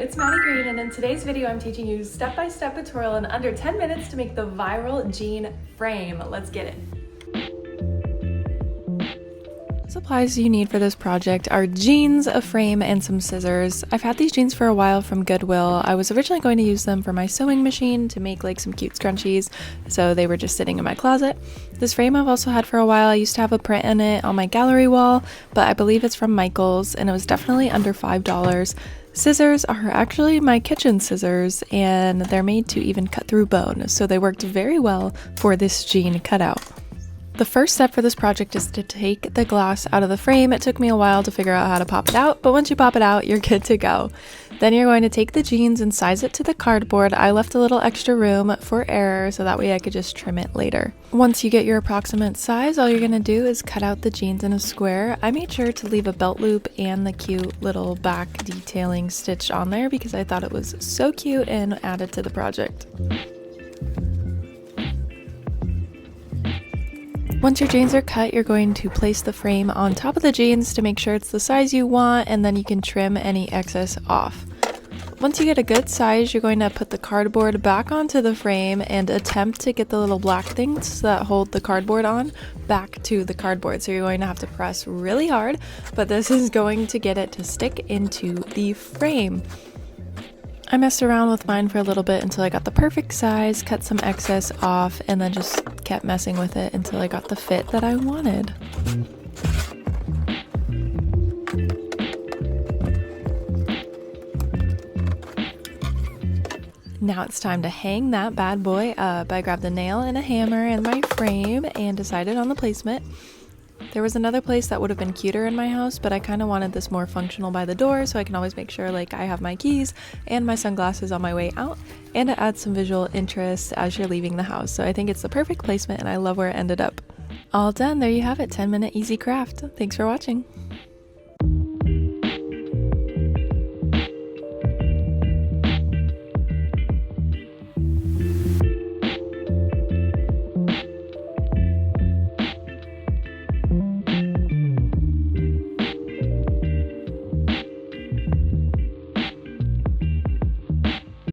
it's Maddie Green, and in today's video I'm teaching you step-by-step tutorial in under 10 minutes to make the viral jean frame. Let's get it. Supplies you need for this project are jeans, a frame, and some scissors. I've had these jeans for a while from Goodwill. I was originally going to use them for my sewing machine to make like some cute scrunchies, so they were just sitting in my closet. This frame I've also had for a while. I used to have a print in it on my gallery wall, but I believe it's from Michael's and it was definitely under $5. Scissors are actually my kitchen scissors, and they're made to even cut through bone, so they worked very well for this jean cutout. The first step for this project is to take the glass out of the frame. It took me a while to figure out how to pop it out, but once you pop it out, you're good to go. Then you're going to take the jeans and size it to the cardboard. I left a little extra room for error so that way I could just trim it later. Once you get your approximate size, all you're going to do is cut out the jeans in a square. I made sure to leave a belt loop and the cute little back detailing stitch on there because I thought it was so cute and added to the project. Once your jeans are cut, you're going to place the frame on top of the jeans to make sure it's the size you want, and then you can trim any excess off. Once you get a good size, you're going to put the cardboard back onto the frame and attempt to get the little black things that hold the cardboard on back to the cardboard. So you're going to have to press really hard, but this is going to get it to stick into the frame. I messed around with mine for a little bit until I got the perfect size, cut some excess off, and then just kept messing with it until I got the fit that I wanted. Now it's time to hang that bad boy up. I grabbed a nail and a hammer and my frame and decided on the placement. There was another place that would have been cuter in my house, but I kind of wanted this more functional by the door so I can always make sure like I have my keys and my sunglasses on my way out, and it adds some visual interest as you're leaving the house. So I think it's the perfect placement and I love where it ended up. All done, there you have it, 10-minute easy craft. Thanks for watching.